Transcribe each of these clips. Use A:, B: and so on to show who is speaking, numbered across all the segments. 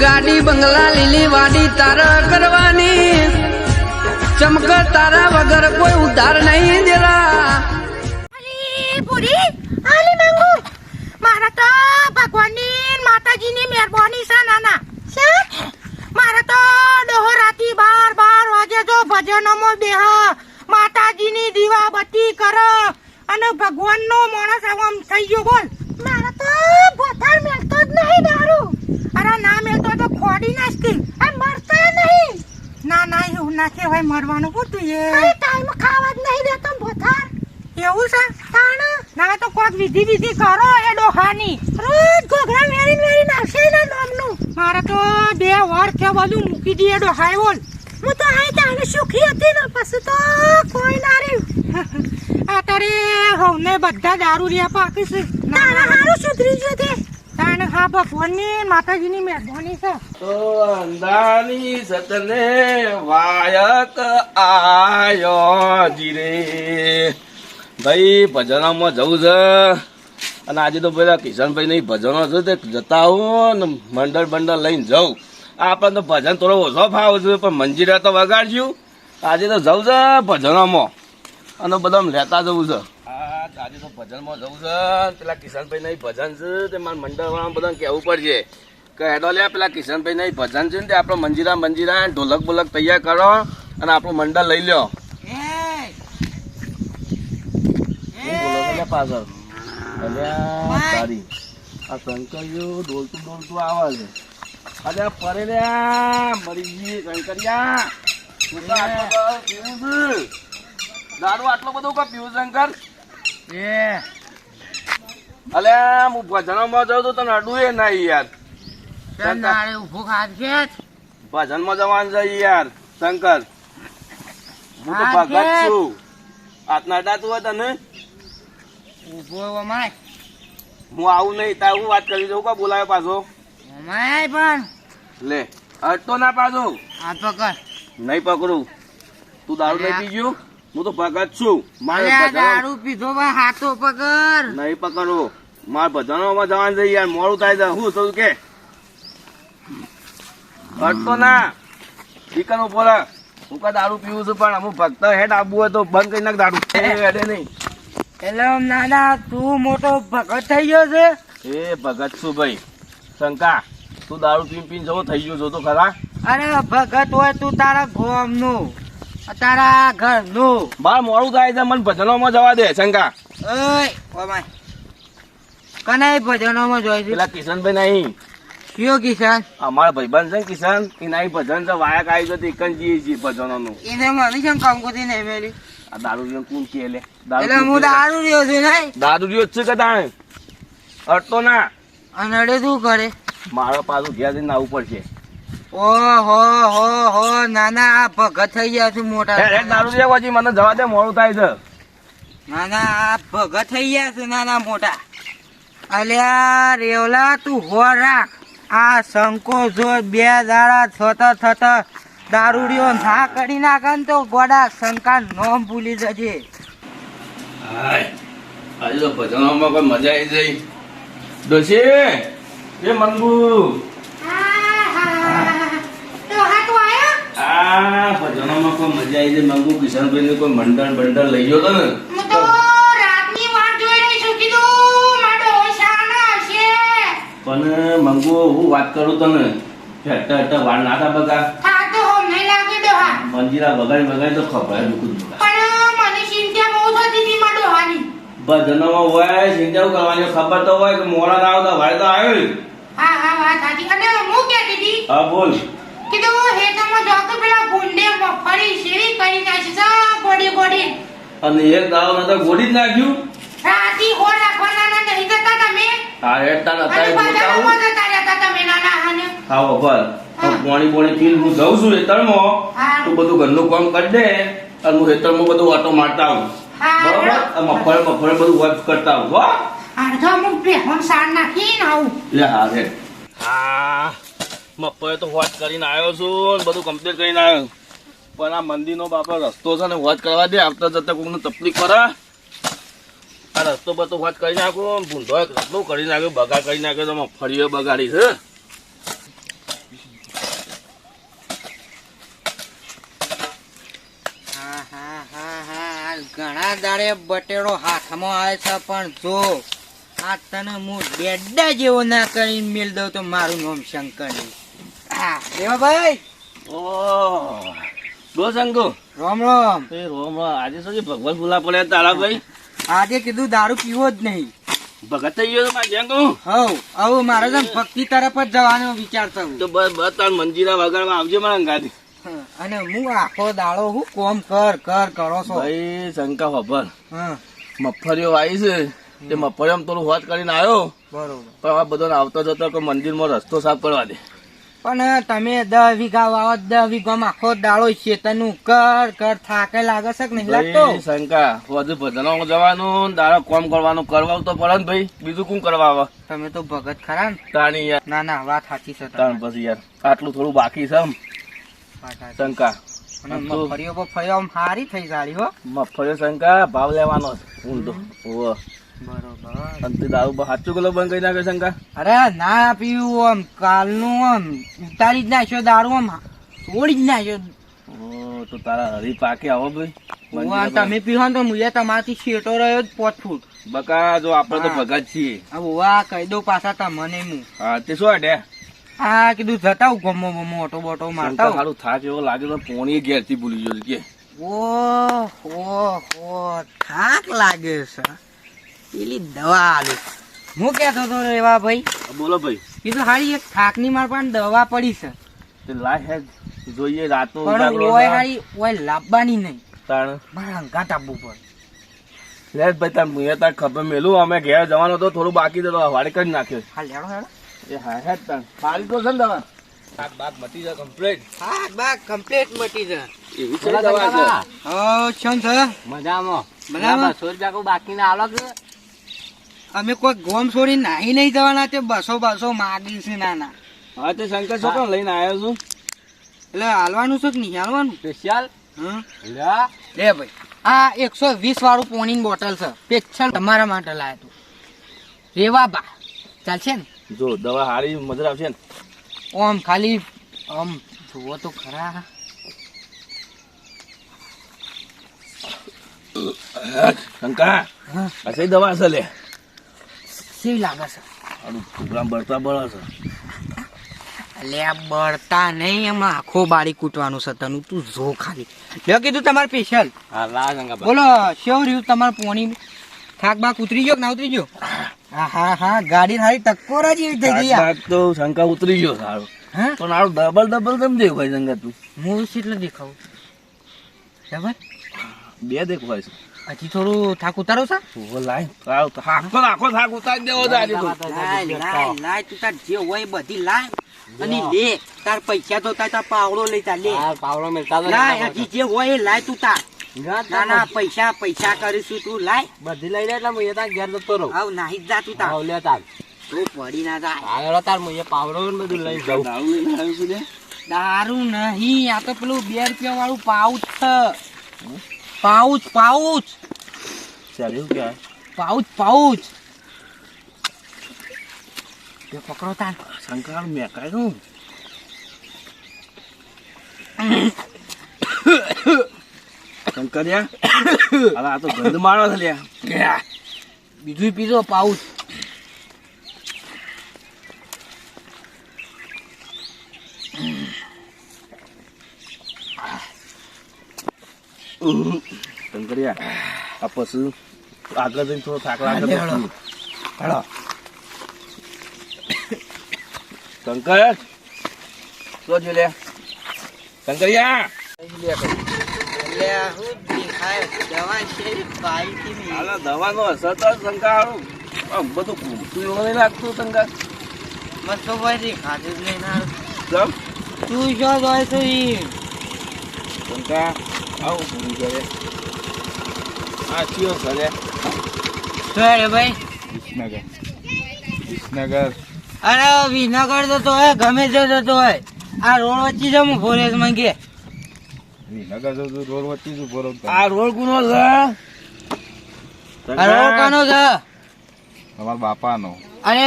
A: ગાડી બંગલા લીલી વાડી તારા કરવાની, ચમક તારા વગર કોઈ ઉધાર નહીં દેલા.
B: પૂરી આલી માંગુ મારા તો ભગવાનની માતાજીની મહેરબાની છે નાના છે. મારા તો ડોહરાતી 12 વાગે જો ભજનોમાં બેહ માતાજીની દીવાબત્તી કરો અને ભગવાનનો માણસ આમ થઈ ગયો. બોલ મારા તો બોથાર મેલતો જ નહીં દારૂ. અરે ના મેલતો તો ખોડી નાખતી આ મરતો નહીં. ના ના એવું ના કહેવાય, મરવાનું પૂછતું એ ટાઈમ ખાવા જ નહીં દેતો બોથાર. એવું છે તાણ ના તો કોક વિધિ કરો એ ડોહાની રોજ ઘોઘરા વેરી નાખશે એના નામનું. મારે તો 2 વાર કે બધું મૂકી દઈએ ડોહાય. બોલ હું તો આઈ તાણે સુખી હતી ને પછી તો કોઈ ના રહ્યું. આ તારે હવને બધા દારૂ રે પાકી છે. તારા હારું સુધરી ગયો તે તાણે. હા ભગવાનની માતાજીની મહેરબાની છે.
C: તો અંધાની સતને વાયક આયો જીરે ભાઈ ભજનમાં જવું છે. અને આજે તો પેલા કિશનભાઈ નહીં ભજનો છે તે જતા હું ને મંડળ લઈને જાઉં. આપણને તો ભજન થોડો ઓછો ફાવે છે પણ મંજીરા તો વગાડ્યું. આજે તો જવું છે ભજનોમાં અને બધા લેતા જવું છે. આજે તો ભજનમાં જવું છે. પેલા કિશનભાઈ નહીં ભજન છે તે મારા મંડળવાળા બધાને કહેવું પડશે કે હેડો લે પેલા કિશનભાઈ નહીં ભજન છે ને તે આપણે મંજીરા ઢોલક બોલક તૈયાર કરો અને આપણું મંડળ લઈ લ્યો. પાછળ તારી આ શંકરીઓ ડોલતું આવે છે. અરે ફરે રે મરી ગઈ શંકરિયા. દારૂ આટલો બધો કા પીવું શંકર? અલે હું ભજનમાં જાઉં તો તને અડું એ નહીં યાર. ભજનમાં જવાનું છે યાર શંકર. હું તો ભગત છું. હાથના અડાતું હોય તને હું આવું નહીં તાર હું વાત કરી દઉં. કા બોલાવે પાછો
B: પણ
C: લે હટતો ના પાછો.
B: હાથ પકડ.
C: નહીં પકડું. તું દારૂ નહીં પી ગયું? હું તો ભગત છું. મારે
B: દારૂ પીધો હાથો પકડ.
C: નહીં પકડવું. મારે ભજનોમાં જવાનું છે યાર. મોડું થાય છે. હું થયું કે હટતો ના ઠીકાનું બોલે. હું કા દારૂ પીવું છું પણ અમુક ભક્ત હેડ આપવું હોય તો બંધ કરી નાખ દારૂ. હેડે નહીં.
B: એટલે નાના તું મોટો ભગત થઈ ગયો છે.
C: એ ભગત છું ભાઈ. શંકા તું દારૂ પીને જવો થઈ ગયો છો તો ખરા.
B: અરે ભગત હોય તું તારા ગામનું તારા ઘરનું.
C: બાર મોડું થાય છે મને ભજનોમાં જવા દે શંકા.
B: કને ભજનોમાં જોઈ છે?
C: પેલા કિશનભાઈ નહીં.
B: કયો કિશન?
C: અમારા ભાઈબંધ છે કિશન. એના ભજન છે વાયક આવી જતી એક જ જઈએ છીએ ભજનોનું.
B: એને મને કેમ કામ કરતી નહીં મેલી?
C: આ દારૂ રહ્યો કોણ કે લે?
B: એટલે હું દારૂ રહ્યો છું નહીં.
C: દારૂ રહ્યો જ છે કે તાણે અડતો ના.
B: અને અડે શું કરે?
C: મારા પાછું ઘેર જઈને આવવું પડશે.
B: ઓહો નાના આ ભગત થઈ ગયા છે મોટા.
C: દારૂ રહ્યો પછી મને જવા દે મોડું થાય છે.
B: નાના આ ભગત થઈ ગયા છે નાના મોટા. અલ્યા રેવલા તું હો રાખ. આ શંકો જો 2 દાડા થતા દારૂડિયો ના કરી નાખે ને તો ગોડા શંકા નોમ ભૂલી જજે.
C: આજે તો ભજનોમાં કોઈ મજા આવી જઈ. ડોશી એ મંગુ આ ભજનોમાં કોઈ મજા આવી જાય. મંગુ કિશનભાઈ ને કોઈ મંડળ લઈ ગયો તો ને પણ મંગુ હું વાત કરું તને હેઠા વાળ નાખા બગા મંજીરા વગાડી તો ખબર ભજનોમાં હોય સિંચાઈ કરવાની ખબર તો હોય કે મોડા ના આવતા વાય તો આવ્યો. હા બોલ. અને એક દાવ નતો ગોડી જ નાખ્યું. હા હેઠતા હા બરાબર. પાણી પીને હું જઉં છું હેતરમાં. તું બધું ઘરનું કામ કરી દે અને હું હેતરમાં બધું ઓટો મારતા આવું. બરોબર મફળે બધું વર્ક કરતા આવું. લે હા રે હા મફળે તો વોચ કરીને આવ્યો છું બધું કમ્પ્લીટ કરીને આવ્યો. પણ આ મંદિરનો બાપા રસ્તો છે ને વોચ કરવા દે. આવતા જતા કોઈને તકલીફ કરે. આ રસ્તો બધો વોચ કરી નાખો. ભૂંધો રસ્તો કરી નાખ્યો બગાડ કરી નાખ્યો તો મફળીઓ બગાડી છે.
B: ઘણા દાડે બટેડો હાથમાં આવે છે પણ જો આ તને હું બેડા જેવો ના કરીને મેલ દઉં તો મારું નામ શંકર નહીં. હા દેવાભાઈ
C: ઓહ દો શંકુ
B: રામ રામ.
C: એ રોમ આજે શું છે ભગવાન ભૂલા પડ્યા તારા ભાઈ
B: આજે કીધું દારૂ પીવો જ નહીં.
C: ભગત થઈ ગયો મારે જેમ કહું
B: હવે મારે તો ભક્તિ તરફ જ જવાનો વિચાર થયો.
C: તો બસ બસ તાર મંજીરા વગાડવા આવજે મારા અંગાથી.
B: અને હું આખો દાડો હું કોમ કર કરો છો.
C: ભાઈ શંકા ખબર
B: હા
C: મગફળીઓ આવી છે તે મગફળીમાં થોડું હોત કરીને આવ્યો
B: બરોબર.
C: પણ આ બધો આવતો જતો કે મંદિરમાં રસ્તો સાફ કરવા દે.
B: પણ તમે 10 વીઘા વાવો 10 વીઘામાં આખો દાડો શેતરનું કર થાકે લાગે છે કે નહીં લાગતો?
C: ભાઈ શંકા વધુ ભજનમાં જવાનું દાડો કોમ કરવાનું કરવા તો પડે ને ભાઈ, બીજું કોણ કરવા આવે?
B: તમે તો ભગત ખરા ને.
C: તાણી યાર
B: ના ના વાત સાચી છે
C: તાણ
B: તમારી.
C: પછી યાર આટલું થોડું બાકી છે એમ
B: વાત સાચી.
C: શંકા.
B: અને મગફળીઓ બફળીઓ આમ સારી થઈ સારી હો.
C: મગફળીઓ શંકા ભાવ લેવાનો છે ઊંધો. ઓહો
B: બરોબર.
C: અને તે દારૂ સાચું કિલો બંધ કરી નાખે શંકા.
B: અરે ના પીવું આમ કાલનું આમ ઉતારી જ નાખ્યો દારૂ આમ છોડી જ નાખ્યો.
C: ઓ તો તારા હરી પાકે આવો ભાઈ.
B: ઉવા તમે પીવો ને તો મુએ તમારાથી શેટો રહ્યો જ 5 ફૂટ.
C: બકા જો આપડે તો
B: હા.
C: ભગત છીએ.
B: હવે ઉવા કહી દઉં પાછા તમને હું.
C: હા તે શું અડે
B: હા કીધું જતા હું ગમો બમો ઓટો બોટો મારતા
C: શંકા
B: હું.
C: સારું થાક એવો લાગે તો પોણી ઘેરથી ભૂલી ગયો છે કે
B: ઓહો થાક લાગે છે. પેલી દવા આલું હું કેતો તો રેવા ભાઈ
C: બોલો ભાઈ.
B: કીધું હારી એક થાક ની માર પાસે દવા પડી છે
C: તે લાય હે જોઈએ રાતનો
B: પણ
C: ઉજાગરો
B: ઓય
C: ના.
B: હારી ઓય લાવવાની નહીં.
C: તાણ
B: મારા અંગાત આપવું પડે.
C: લે ભાઈ તાર મુએ તાર ખબર મેલું અમે ઘેર જવાનો તો થોડું બાકી તો વાડે કરી નાખ્યો.
B: હા લેડો હેડો.
C: એ હા હે તાણ સારી તો છે ને દવા થાક બાક મટી જાય કમ્પ્લીટ.
B: હા બા કમ્પ્લીટ મટી છે.
C: એવી છે દવા છે.
B: ઓ છન છે
C: મજામાં
B: મજામાં?
C: 200 રૂપિયા બાકી ના આલો કે
B: અમે કોઈ ગોમ છોડી નાહી નહીં જવાના તે 200 માગી છે નાના.
C: હા તે શંકર છોકરા લઈને આવ્યો છું
B: એટલે હાલવાનું છે કે નહીં હાલવાનું?
C: સ્પેશિયલ.
B: હા
C: લ્યા
B: લે ભાઈ આ 120 વાળું પોણીની બોટલ છે સ્પેશિયલ તમારા માટે લાવ્યો તું. રેવા બા ચાલશે ને?
C: જો દવા હારી મજા આવશે ને.
B: ઓમ ખાલી આમ જુઓ તો ખરા.
C: શંકા
B: હા
C: આ સही દવા છે લે.
B: કેવી લાગે છે?
C: આનું પ્રોગ્રામ બળતા બળે છે.
B: લે બળતા નહીં એમાં આખો બારી કૂટવાનું છે તનું તું જો ખાલી. લે કીધું તમારે સ્પેશિયલ.
C: હા લા શંકા
B: બોલો શેવ રહ્યું તમારે પોણી થાક બાક ઉતરી ગયો કે ના ઉતરી ગયો? હા ગાડી સારી ટક્કોર જ એવી થઈ ગઈ યાર.
C: તો શંકા ઉતરી ગયો સારું.
B: હા
C: પણ આવું ડબલ કેમ દેખાય શંકા તું?
B: હું કેટલો દેખાવું બરાબર?
C: બે દેખાય છે.
B: હજી થોડું થાક ઉતારો છે?
C: ઓ લાય આવ તો આખો થાક ઉતારી દેવો છે આજે તો.
B: લાય તું તાર જે હોય બધી લાય અને લે તાર પૈસા તો તાર પાવડો લઈ તા લે.
C: પાવડો મેલતા
B: લાય હજી જે હોય એ લાય તું તાર. ના ના પૈસા કરીશું તું લાય.
C: બધી લઈ લે એટલે હું તાર ઘેર જતો રહું.
B: આવ નાહી જ જા તું તાર.
C: લે તાર
B: તું પડી ના જાય.
C: આગળ તાર હું પાવડો ને બધું લઈ જાઉં. દારૂ લઈને આવ્યો છું લે.
B: દારૂ નહીં આ તો પેલું 2 રૂપિયા વાળું પાઉચ છે. પાઉચ
C: ચાલ એવું કે
B: પાઉચ તે પકડો તાર.
C: શંકર મેકાય નું શંકરિયા હવે આ તો ગંધ મારો છે લ્યા.
B: બીજું પીધો પાઉચ.
C: શંકરિયા આ પછી આગળ જઈને થોડો થાક લાગે
B: હા,
C: તો
B: લે,
C: હેડો. શંકર શું છે લે શંકરિયા
B: લે હું દેખાય દવા છે બાઈથી ની.
C: હાલો દવાનો અસર તો શંકા આમ બધું ઘૂમતું એવું નહીં લાગતું શંકા.
B: મસ્ત ભાઈ દેખાતું જ નહીં ના.
C: કેમ
B: તું જો જોય છે ઈ.
C: શંકા આવું પૂરું કરે આ ચિયો છે લે
B: શું રે ભાઈ?
C: વિસનગર
B: અરે વિનગર જતો હોય ગમે તે જતો હોય આ રોડ વચ્ચે જમ ફોરેસ્ટ માં કે
C: આ રોડ કોનો છે
B: આ રોડ કોનો છે?
D: તમારા બાપાનો.
B: અરે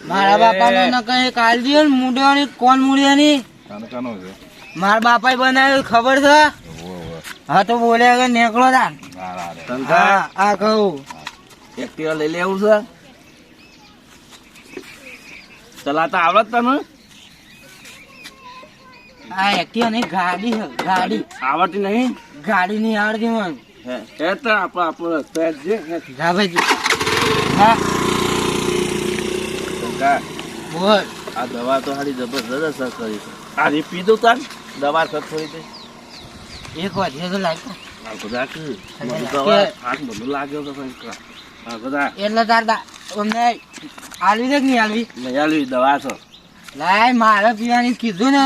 B: મારા બાપાનો ન કઈ કાલ દિયો ને મુંડવાની કોણ મુંડિયાની
D: કાનકાનો છે.
B: મારા બાપાએ બનાવ્યું ખબર છે?
D: ઓહો.
B: હા તો બોલે આગળ નીકળો તાન.
C: ધંધા
A: આ કહું
C: એક્ટિવા લઈ લેવું છે ચલાતા આવડત તને
A: આ એક્ટિવા નહીં ગાડી છે ગાડી
C: આવડતી નહીં
A: ગાડી નહીં આવડતી મને
C: હે તો આપણો પેટ છે
A: જા ભાઈ હા
C: ધંધા
A: બોલ
C: આ દવા તો સારી જબરદસ્ત અસર કરી છે આ રી પીધું તાર દવા સર થોડી દે
A: એક વાર તો લાગ્યો
C: આ બધા કે મને તો હવે હાથ બધું લાગ્યો તો કંઈક આ બધા
A: એટલે તાર અમને આલવી દે કે નહીં આલવી
C: નહીં આલવી દવા છો
A: લાય મારે પીવાની કીધું ને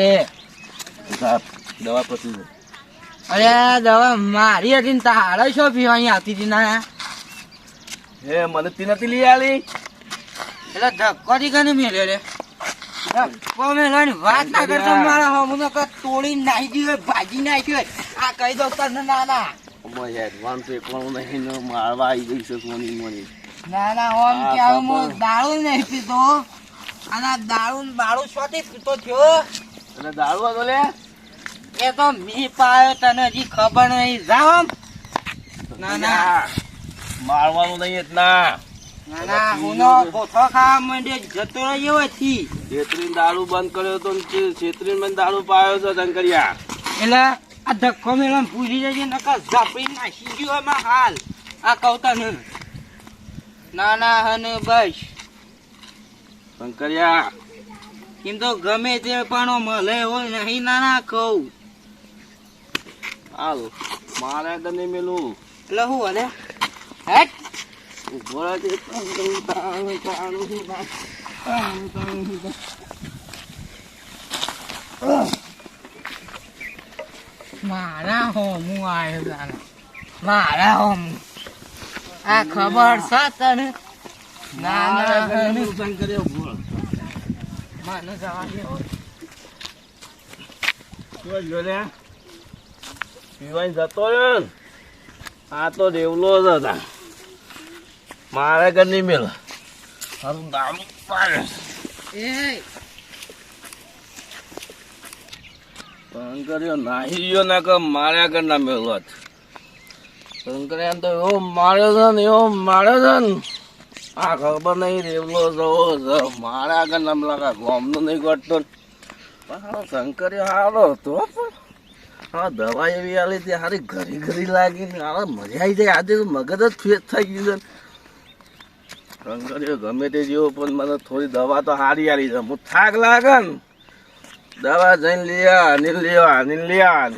A: એ
C: સાહેબ દવા પછી દે
A: અરે દવા મારી હતી ને તારે શું પીવાની આવતી હતી ના
C: હે મને તી નથી લઈ આલી
A: એટલે ધક્કો થી કને મેલ્યો રે ધક્કો મેલવાની વાત ના કરતો મારા હમુનો કે તોડી નાખી હોય ભાજી નાખી હોય આ કહી દઉં તને ના ના
C: અમારે એડવાન્સ એકવાનું નહીં ને મારવા આવી ગઈ છે સોની મોની
A: ના ના ઓમ કે હું દારૂ નહીં પીતો અને દારૂ ને બારૂ શોથી પીતો થયો
C: અને દારૂ હતો લે
A: એ તો મી પાયો તને હજી ખબર નહીં જામ ના ના
C: મારવાનું નહીં એટલા
A: ના ના હુનો ગોઠો ખાવા માંડ્યો જતો રહ્યો હતી
C: છેતરીને દારૂ બંધ કર્યો તો છેતરીને મને દારૂ પાયો છે શંકરિયા
A: એટલે આ ધક્કો મેળવા ભૂલી જજે નકર ઝાપડી નાખી ગયો એમાં હાલ આ કહું તને ના ના હને બસ
C: શંકરિયા
A: એમ તો ગમે તે પણ મળે હોય નહીં ના ના કહું
C: હાલ મારે તને મેલું
A: એટલે હું હલે હેટ
C: ઉભો રહે છે
A: મારા હોમ હું આવ્યો જાણે મારા હોમ આ ખબર છે તને ના ના હને
C: શંકરિયા ઉભો રહે.
A: મને જવા દે
C: શું જો લે પીવાઈ જતો રહ્યો ને આ તો રેવલો જ હતા મારે ઘર નહીં મેળ હારું દારૂ પાડે
A: એ
C: શંકરિયો નાહી ગયો ના કે મારે આગળ ના મેળવત શંકરિયા તો એવો માર્યો છે ને એવો માર્યો છે ને આ ખબર નહીં રેવલો જવો છે મારે આગળ નામ લાગે ગોમનો નહીં કરતો શંકરિયો સારો હતો પણ હા દવા એવી આલી તે સારી ઘરી ઘરી લાગી ને હવે મજા આવી જાય આજે તો મગજ જ ફેસ થઈ ગયું છે શંકરિયો ગમે તે જેવો પણ મને થોડી દવા તો સારી આલી છે હું થાક લાગે ને દવા જઈને લેવા ને લેવા ને લેવા